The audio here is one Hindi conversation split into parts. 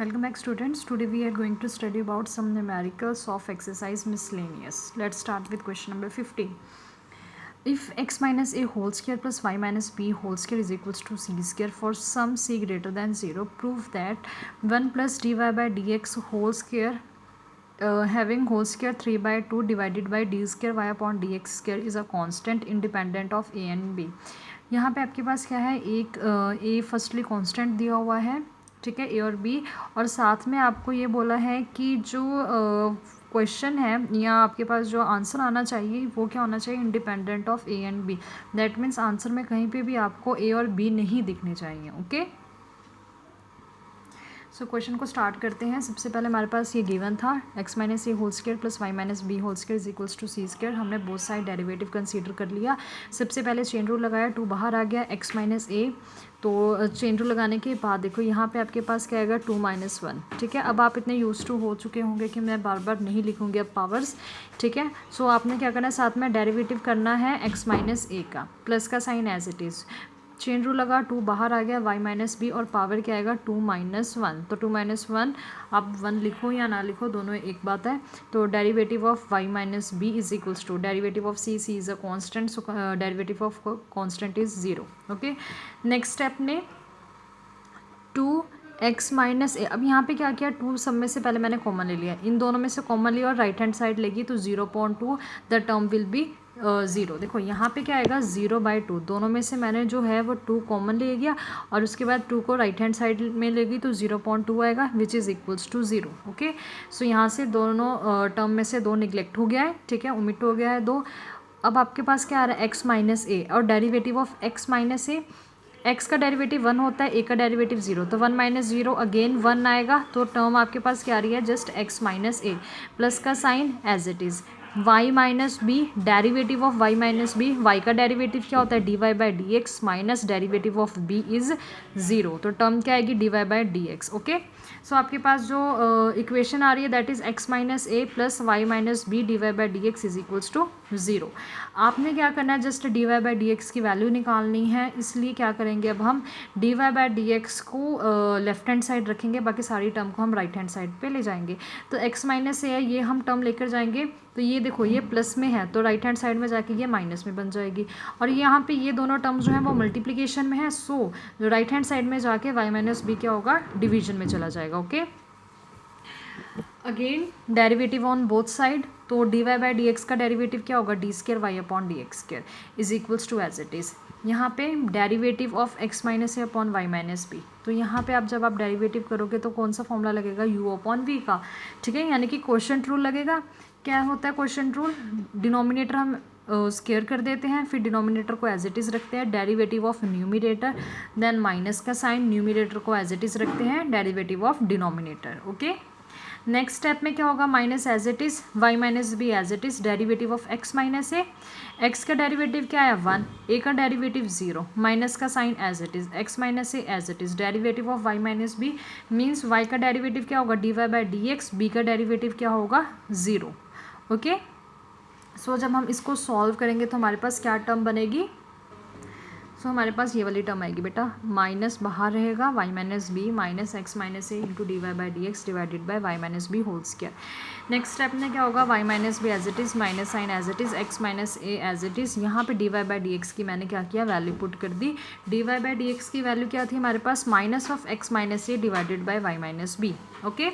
Welcome back students. Today we are going to study about some numericals of exercise miscellaneous. Let's start with question number 15. If x minus a whole square plus y minus b whole square is equals to c square for some c greater than 0, prove that 1 plus dy by dx whole square having whole square 3 by 2 divided by d square y upon dx square is a constant independent of a and b. यहाँ पे आपके पास क्या है, एक ए फर्स्टली कांस्टेंट दिया हुआ है, ठीक है, ए और बी, और साथ में आपको ये बोला है कि जो क्वेश्चन है या आपके पास जो आंसर आना चाहिए वो क्या होना चाहिए, independent of A and B. That means answer में कहीं पे भी आपको ए और बी नहीं दिखने चाहिए. ओके, सो क्वेश्चन को स्टार्ट करते हैं. सबसे पहले हमारे पास ये गिवन था x minus A whole square plus Y minus B whole square is equals to C square. हमने बोथ साइड डेरिवेटिव कंसीडर कर लिया. सबसे पहले चेन रूल लगाया, 2 बाहर आ गया, x माइनस ए. तो चेन रूल लगाने के बाद देखो यहाँ पे आपके पास क्या आएगा, 2 माइनस 1. ठीक है, अब आप इतने यूज टू हो चुके होंगे कि मैं बार बार नहीं लिखूँगी अब पावर्स. ठीक है, सो आपने क्या करना है, साथ में डेरिवेटिव करना है x माइनस ए का, प्लस का sign as it is. Chain rule लगा, 2 बाहर आ गया, y माइनस बी, और पावर क्या आएगा, 2 माइनस 1. तो 2 माइनस 1, आप 1 लिखो या ना लिखो दोनों एक बात है. तो derivative of y minus B is equals to derivative of c is a constant, so derivative of constant is 0. Okay, next step ने 2x माइनस ए. अब यहाँ पे क्या किया, 2 सब में से पहले मैंने कॉमन ले लिया, इन दोनों में से कॉमन लिया और राइट हैंड साइड लेगी तो 0.2 द टर्म विल बी 0. देखो यहाँ पे क्या आएगा, 0/2. दोनों में से मैंने जो है वो 2 कॉमन ले गया और उसके बाद 2 को राइट हैंड साइड में लेगी तो 0.2 आएगा which is equals to 0. Okay, so यहाँ से दोनों टर्म में से 2 निगलेक्ट हो गया है. ठीक है, ओमिट हो गया है 2. अब आपके पास क्या आ रहा है, x माइनस ए, और derivative of x minus A, x का डेरिवेटिव 1 होता है, a का डेरिवेटिव 0, तो 1 माइनस 0 अगेन 1 आएगा. तो टर्म आपके पास क्या आ रही है, just x minus A, plus का sign as it is. y minus B, derivative of y minus B, y का डेरिवेटिव क्या होता है, dy by D X minus derivative of b is 0. तो टर्म क्या आएगी, dy by D X. Okay, so आपके पास जो इक्वेशन आ रही है that is x minus A plus Y minus B D Y by D x is equals to 0. आपने क्या करना है, just D Y by D x की वैल्यू निकालनी है. इसलिए क्या करेंगे, अब हम D Y by D X को लेफ्ट हैंड साइड रखेंगे, बाकी सारी टर्म को हम राइट हैंड साइड पे ले जाएंगे. तो x माइनस ए है, ये हम टर्म लेकर जाएंगे, तो ये देखो ये प्लस में है तो राइट हैंड साइड में जाके ये माइनस में बन जाएगी. और यहाँ पे ये दोनों टर्म्स जो हैं वो मल्टीप्लिकेशन में है, सो राइट हैंड साइड में जाके y माइनस बी क्या होगा, डिवीजन में चला जाएगा. Okay, again derivative on both side, तो D Y by D x का डेरिवेटिव क्या होगा, D square Y upon D X square is equals to as it is. यहाँ पे derivative of x minus A upon Y minus B, तो यहाँ पे आप जब आप डेरिवेटिव करोगे तो कौन सा फॉर्मूला लगेगा, u अपॉन v का. ठीक है, यानी कि क्वोशंट रूल लगेगा. क्या होता है क्वोशंट रूल, डिनोमिनेटर हम स्क्वायर कर देते हैं, फिर डिनोमिनेटर को एज इट इज़ रखते हैं derivative of numerator, then minus का साइन, न्यूमिनेटर को एज इट इज़ रखते हैं derivative of denominator. Okay, next step में क्या होगा, minus as it is, Y minus B as it is, derivative of x minus A. X का डेरिवेटिव क्या है 1, ए का डेरिवेटिव 0, माइनस का sign as it is, x minus A as it is, derivative of y minus B means y का डेरिवेटिव क्या होगा, D Y by D X, B का डेरिवेटिव क्या होगा 0. ओके, सो जब हम इसको सॉल्व करेंगे तो हमारे पास क्या टर्म बनेगी, सो हमारे पास ये वाली टर्म आएगी बेटा, माइनस बाहर रहेगा, y minus b minus x minus a into d Y by D x divided by y minus B whole square. Next step में क्या होगा, y minus B as it is, minus sine as it is, x minus A as it is. यहाँ पे d Y by D x की मैंने क्या किया, वैल्यू पुट कर दी. D Y by D x की वैल्यू क्या थी हमारे पास, minus of x minus a divided by y minus b. Okay,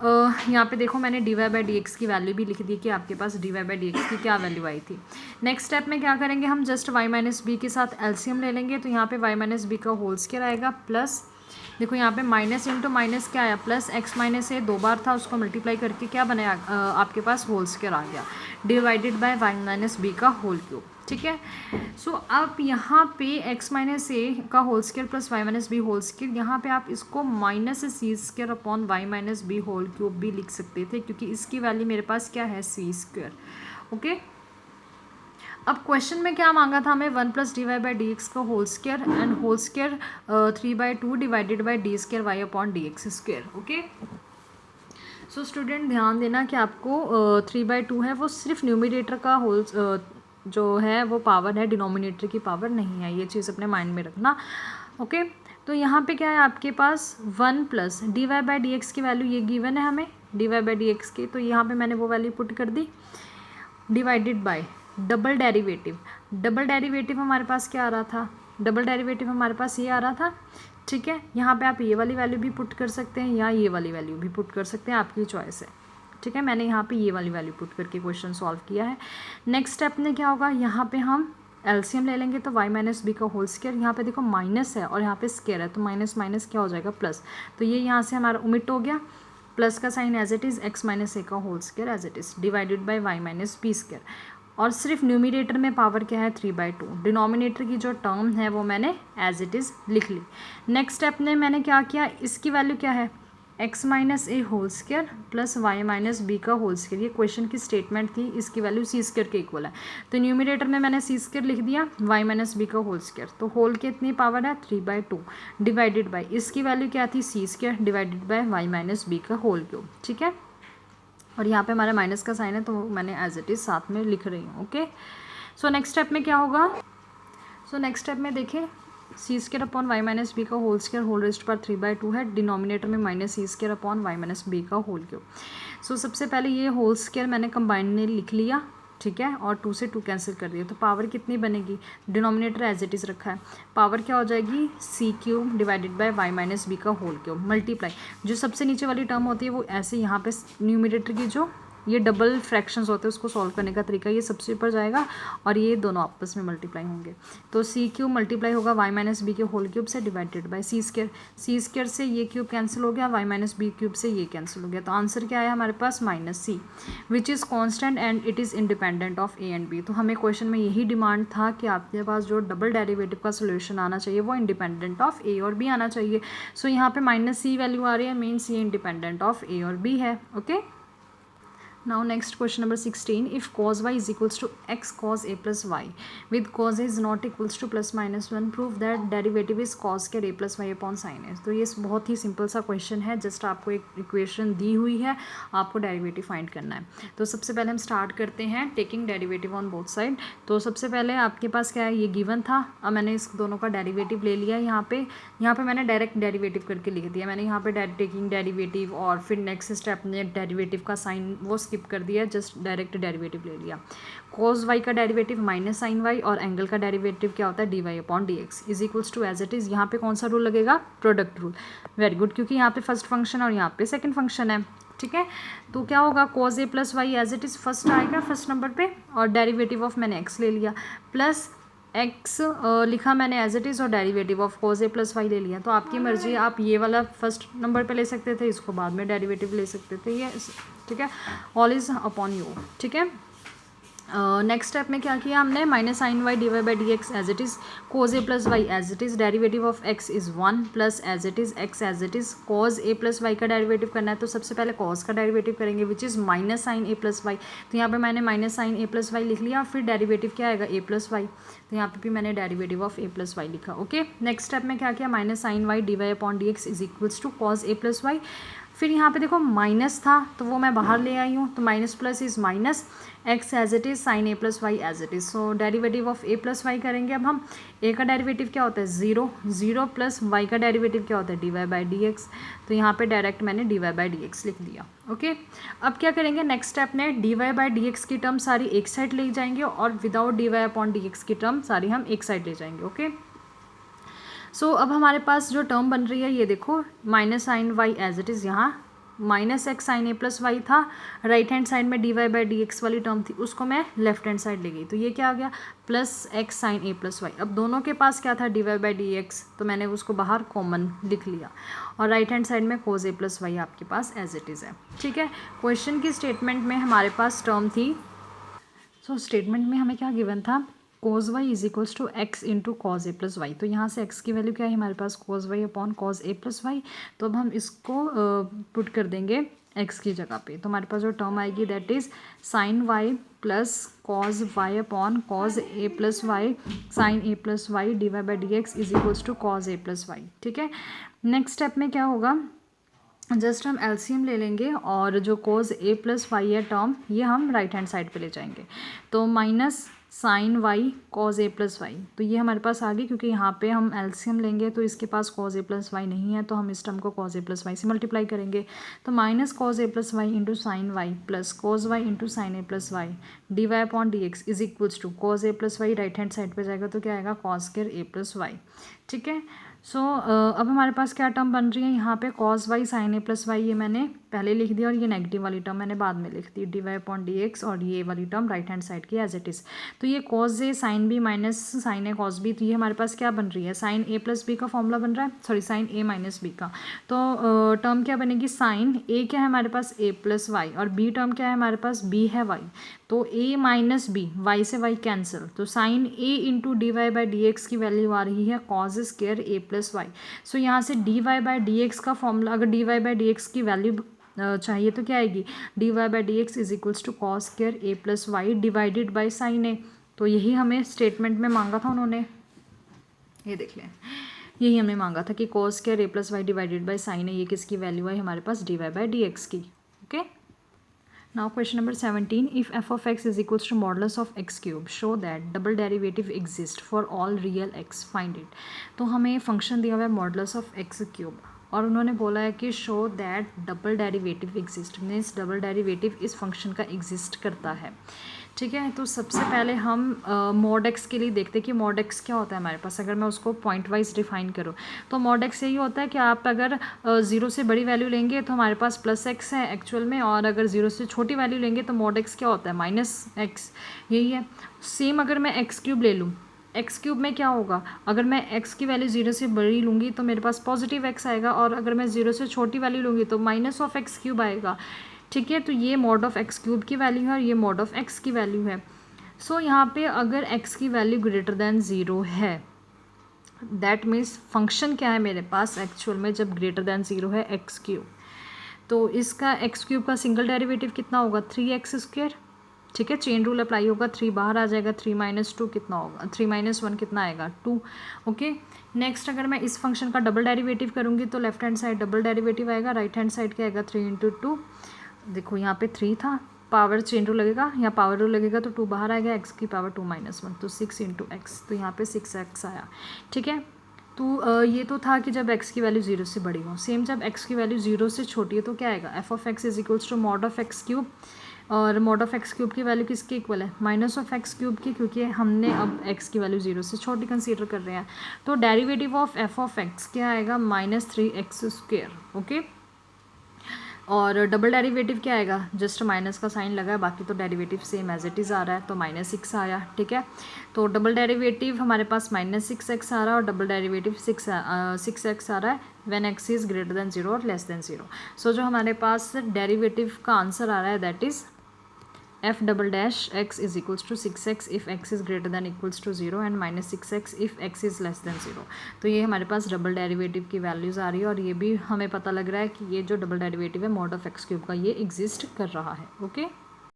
यहाँ पे देखो मैंने d Y by D x की वैल्यू भी लिख दी कि आपके पास d Y by D x की क्या वैल्यू आई थी. नेक्स्ट स्टेप में क्या करेंगे, हम जस्ट वाई माइनस बी के साथ एलसीएम ले लेंगे, तो यहाँ पे वाई माइनस बी का होल स्क्वायर आएगा, प्लस देखो यहाँ पे माइनस इंटू माइनस क्या आया, प्लस एक्स माइनस ए 2 बार था, उसको मल्टीप्लाई करके क्या बनाया, आपके पास होल स्क्वायर आ गया, divided by Y minus B का होल क्यूब. ठीक है, सो अब यहाँ पे x माइनस ए का whole square plus Y minus B whole square, यहाँ पे आप इसको minus c square upon Y minus B whole cube भी लिख सकते थे, क्योंकि इसकी वैल्यू मेरे पास क्या है, सी स्क्वायर. ओके, अब क्वेश्चन में क्या मांगा था हमें, 1 plus d Y by D x का whole square and whole square 3/2 divided by d square y upon D x square. Okay, so student ध्यान देना कि आपको 3/2 है वो सिर्फ न्यूमिनेटर का होल जो है वो पावर है, डिनोमिनेटर की पावर नहीं है, ये चीज़ अपने माइंड में रखना. ओके, तो यहाँ पे क्या है आपके पास 1 plus d Y by D x की वैल्यू ये गिवन है हमें, d Y by D x की, तो यहाँ पे मैंने वो वैल्यू पुट कर दी, divided by double derivative. Double derivative हमारे पास क्या आ रहा था, डबल डेरिवेटिव हमारे पास ये आ रहा था, ठीक है। यहाँ पे आप ये वाली वैल्यू भी पुट कर सकते हैं या ये वाली वैल्यू भी पुट कर सकते हैं, आपकी चॉइस है, ठीक है। मैंने यहाँ पे ये वाली वैल्यू पुट करके क्वेश्चन सॉल्व किया है। नेक्स्ट स्टेप में क्या होगा, यहाँ पे हम एलसीएम ले लेंगे, तो y माइनस बी का होल स्क्वायर, यहाँ पे देखो माइनस है और यहाँ पे स्क्वायर है, तो माइनस माइनस क्या हो जाएगा प्लस, तो ये यहाँ से हमारा ओमिट हो गया, प्लस का sign as it is x minus a का whole square as it is divided by y minus b square, और सिर्फ न्यूमिनेटर में पावर क्या है 3/2, डिनोमिनेटर की जो टर्म है वो मैंने एज इट इज़ लिख ली। नेक्स्ट स्टेप में मैंने क्या किया, इसकी वैल्यू क्या है x माइनस ए whole square plus Y minus B का होल स्क्वायर, ये क्वेश्चन की स्टेटमेंट थी, इसकी वैल्यू सी स्क्वायर के इक्वल है, तो न्यूमिनेटर में मैंने सी स्क्वायर लिख दिया, y माइनस बी का होल स्क्वायर, तो होल की इतनी पावर है 3/2 डिवाइडेड बाई, इसकी वैल्यू क्या थी c square divided by y minus B का होल क्यूब, ठीक है। और यहाँ पे हमारा माइनस का साइन है तो मैंने एज इट इज़ साथ में लिख रही हूँ, ओके। सो नेक्स्ट स्टेप में क्या होगा, सो नेक्स्ट स्टेप में देखें, c square upon Y minus B का होल स्क्वायर होल रेस्ट पर 3/2 है, डिनोमिनेटर में minus c square upon Y minus B का होल क्यूब। सो सबसे पहले ये होल स्क्वायर मैंने कंबाइन में लिख लिया, ठीक है, और 2 से 2 कैंसिल कर दिया, तो पावर कितनी बनेगी, डिनोमिनेटर एज इट इज़ रखा है, पावर क्या हो जाएगी c cube divided by Y minus B का होल क्यूब मल्टीप्लाई, जो सबसे नीचे वाली टर्म होती है वो ऐसे यहाँ पे न्यूमिनेटर की जो ये डबल फ्रैक्शंस होते हैं उसको सॉल्व करने का तरीका, ये सबसे ऊपर जाएगा और ये दोनों आपस में मल्टीप्लाई होंगे, तो सी क्यूब मल्टीप्लाई होगा वाई माइनस बी के होल क्यूब से डिवाइडेड बाय सी स्क्वायर से ये क्यूब कैंसिल हो गया, वाई माइनस बी क्यूब से ये कैंसिल हो गया, तो आंसर क्या आया हमारे पास minus c, which is constant and it is independent of A and b. तो हमें क्वेश्चन में यही डिमांड था कि आपके पास जो डबल डेरिवेटिव का सोल्यूशन आना चाहिए वो इंडिपेंडेंट ऑफ ए और बी आना चाहिए। सो यहाँ पे माइनस सी वैल्यू आ रही है, मीन्स ये इंडिपेंडेंट ऑफ ए और बी है, okay. Now next question number 16, if cos y is equals to x cos a plus y with cos a is not equals to plus minus 1, prove that derivative is cos square a plus y upon sin a। तो ये बहुत ही सिंपल सा क्वेश्चन है, जस्ट आपको एक इक्वेशन दी हुई है, आपको डेरिवेटिव फाइंड करना है। तो सबसे पहले हम स्टार्ट करते हैं taking derivative on both side. तो सबसे पहले आपके पास क्या है, ये गिवन था, अब मैंने इस दोनों का डेरिवेटिव ले लिया, यहाँ पे मैंने डायरेक्ट डेरिवेटिव करके लिख दिया, मैंने यहाँ पे टेकिंग डेरिवेटिव और फिर नेक्स्ट स्टेप में डेरिवेटिव का साइन वो स्किप कर दिया, जस्ट डायरेक्ट डेरिवेटिव ले लिया। cos y का डेरिवेटिव माइनस साइन y और एंगल का डेरिवेटिव क्या होता है dy upon dx is equals to as it is. यहाँ पे कौन सा रूल लगेगा, प्रोडक्ट रूल, वेरी गुड, क्योंकि यहाँ पे फर्स्ट फंक्शन और यहाँ पे सेकंड फंक्शन है, ठीक है। तो क्या होगा cos a plus Y as it is first आएगा फर्स्ट नंबर पे, और डेरिवेटिव ऑफ मैंने x ले लिया, प्लस x लिखा मैंने एज इट इज़ और derivative of cos a plus Y ले लिया। तो आपकी मर्जी, आप ये वाला फर्स्ट नंबर पे ले सकते थे, इसको बाद में डेरिवेटिव ले सकते थे, ये ठीक है, ऑल इज़ अपॉन यू, ठीक है। नेक्स्ट स्टेप में क्या किया हमने, minus sine Y divide by D X as it is, cos A plus Y as it is, derivative of X is 1 plus as it is X as it is, cos A plus Y का डेरिवेटिव करना है, तो सबसे पहले कोज का डेरिवेटिव करेंगे which is minus sine A plus Y, तो यहाँ पे मैंने माइनस साइन ए प्लस वाई लिख लिया, फिर डेरिवेटिव क्या आएगा ए प्लस वाई, तो यहाँ पे भी मैंने derivative of A plus Y लिखा, ओके। नेक्स्ट स्टेप में क्या किया, minus sine Y D Y upon D x is equals to cos A plus Y, फिर यहाँ पे देखो माइनस था तो वो मैं बाहर ले आई हूँ, तो minus plus is minus, x as it is, sine A plus Y as it is, so derivative of A plus y करेंगे। अब हम ए का डेरिवेटिव क्या होता है 0 प्लस वाई का डेरिवेटिव क्या होता है d Y by D x, तो यहाँ पे डायरेक्ट मैंने d Y by D x लिख दिया, ओके। अब क्या करेंगे, नेक्स्ट स्टेप में d Y by D x की टर्म सारी एक साइड ले जाएंगे और without d Y upon D x की टर्म सारी हम एक साइड ले जाएंगे, ओके। सो अब हमारे पास जो टर्म बन रही है ये देखो, minus sine y as it is, यहाँ माइनस एक्स साइन ए प्लस वाई था, राइट हैंड साइड में d Y by D x वाली टर्म थी, उसको मैं लेफ्ट हैंड साइड ले गई, तो ये क्या आ गया प्लस एक्स साइन ए प्लस वाई। अब दोनों के पास क्या था d Y by D x, तो मैंने उसको बाहर कॉमन लिख लिया, और राइट हैंड साइड में कोज ए प्लस वाई आपके पास एज इट इज़ है, ठीक है। क्वेश्चन की स्टेटमेंट में हमारे पास टर्म थी, सो स्टेटमेंट में हमें क्या गिवन था, cos y is equals to x into cos A plus Y, तो यहाँ से एक्स की वैल्यू क्या है हमारे पास कोज वाई अपॉन कॉज ए प्लस वाई, तो अब हम इसको पुट कर देंगे एक्स की जगह पे, तो हमारे पास जो टर्म आएगी that is sine y plus cos y upon cos A plus y sine A plus y D Y by D x is equals to cos A plus y, ठीक है। नेक्स्ट स्टेप में क्या होगा, जस्ट हम एलसीएम ले लेंगे और जो कोज ए प्लस वाई है टर्म, ये हम राइट हैंड साइड पे ले जाएंगे, तो माइनस साइन वाई कॉज ए प्लस वाई, तो ये हमारे पास आ गई क्योंकि यहाँ पे हम एलसीएम लेंगे तो इसके पास कॉज ए प्लस वाई नहीं है, तो हम इस टर्म को कॉज ए प्लस वाई से मल्टीप्लाई करेंगे। तो minus cos A plus y into sine y plus cos y into sine A plus y D Y upon D x is equals to cos A plus y right hand side पर जाएगा तो क्या आएगा cos square a plus y. ठीक है, सो अब हमारे पास क्या टर्म बन रही है यहाँ पे कॉज वाई साइन ए प्लस वाई, ये मैंने पहले लिख दिया और ये नेगेटिव वाली टर्म मैंने बाद में लिख दी d Y upon D x, और ये वाली टर्म राइट हैंड साइड की एज इट इज़। तो ये cos a sine b minus sine a cos b, तो ये हमारे पास क्या बन रही है साइन ए प्लस बी का फॉर्मूला बन रहा है, sorry sine a minus B का। तो टर्म क्या बनेगी साइन ए क्या है हमारे पास ए प्लस वाई, और बी टर्म क्या है हमारे पास बी है वाई, तो ए माइनस बी वाई से वाई कैंसिल, तो sine a into d Y by D x की वैल्यू आ रही है cos square a plus y. So यहाँ से d Y by D x का फॉर्मूला, अगर d Y by D x की वैल्यू चाहिए तो क्या आएगी d Y by D x is equals to cos square a plus y divided by sine a. तो यही हमें स्टेटमेंट में मांगा था उन्होंने, ये देख लें, यही हमने मांगा था कि cos square a plus y divided by sine a, ये किसकी वैल्यू है हमारे पास d Y by D x की। Okay, now question number 17, if f of x is equals to modulus of x cube show that double derivative exists for all real x, find it। तो हमें फंक्शन दिया हुआ है मॉडुलस ऑफ x क्यूब और उन्होंने बोला है कि show that double derivative exist, means double derivative इस फंक्शन का एग्जिस्ट करता है। ठीक है, तो सबसे पहले हम मॉड एक्स के लिए देखते हैं कि मॉड एक्स क्या होता है हमारे पास। अगर मैं उसको पॉइंट वाइज डिफाइन करूँ तो मॉड एक्स यही होता है कि आप अगर 0 से बड़ी वैल्यू लेंगे तो हमारे पास प्लस एक्स है एक्चुअल में, और अगर 0 से छोटी वैल्यू लेंगे तो मॉड एक्स क्या होता है माइनस एक्स, यही है। सेम अगर मैं एक्स क्यूब ले लूँ, एक्स क्यूब में क्या होगा, अगर मैं एक्स की वैल्यू 0 से बड़ी लूँगी तो मेरे पास पॉजिटिव एक्स आएगा, और अगर मैं 0 से छोटी वैल्यू लूँगी तो माइनस ऑफ एक्स क्यूब आएगा। ठीक है, तो ये मॉड ऑफ एक्स क्यूब की वैल्यू है और ये मॉड ऑफ एक्स की वैल्यू है। सो यहाँ पे अगर एक्स की वैल्यू ग्रेटर दैन 0 है, दैट मीन्स फंक्शन क्या है मेरे पास एक्चुअल में जब ग्रेटर दैन 0 है एक्स क्यूब, तो इसका एक्स क्यूब का सिंगल डेरिवेटिव कितना होगा 3x स्क्वायर। ठीक है, चेन रूल अप्लाई होगा, 3 बाहर आ जाएगा, 3 माइनस 2 कितना होगा, 3 माइनस 1 कितना आएगा 2। ओके, नेक्स्ट अगर मैं इस फंक्शन का डबल डेरिवेटिव करूँगी तो left hand side double derivative आएगा, राइट हैंड साइड क्या आएगा 3 इंटू 2। देखो यहाँ पे 3 था, पावर चेन रूल लगेगा, यहाँ पावर रूल लगेगा तो 2 बाहर आएगा, एक्स की पावर 2 माइनस 1, तो 6 इंटू एक्स, तो यहाँ पे 6x आया। ठीक है, तो ये तो था कि जब x की वैल्यू 0 से बड़ी हो। सेम जब x की वैल्यू 0 से छोटी है तो क्या आएगा f of x is equals to mod of x cube, और मॉड ऑफ एक्स क्यूब की वैल्यू किसके इक्वल है माइनस ऑफ एक्स क्यूब की, क्योंकि हमने अब x की वैल्यू 0 से छोटी कंसीडर कर रहे हैं। तो derivative of F of x क्या आएगा -3x स्क्वायर। ओके, और डबल डेरिवेटिव क्या आएगा, जस्ट माइनस का साइन लगा है, बाकी तो derivative same as it is आ रहा है, तो -6 आया। ठीक है, तो डबल डेरिवेटिव हमारे पास -6x आ रहा है और डबल डेरिवेटिव 6x आ रहा है when x is greater then 0 और लेस दैन 0। सो जो हमारे पास डेरिवेटिव का आंसर आ रहा है that is f double dash x is equals to 6x if x is greater than equals to 0 and -6x if x is less than 0। तो ये हमारे पास डबल डेरिवेटिव की वैल्यूज़ आ रही है और ये भी हमें पता लग रहा है कि ये जो डबल डेरिवेटिव है मॉड ऑफ एक्स क्यूब का ये एग्जिस्ट कर रहा है। ओके।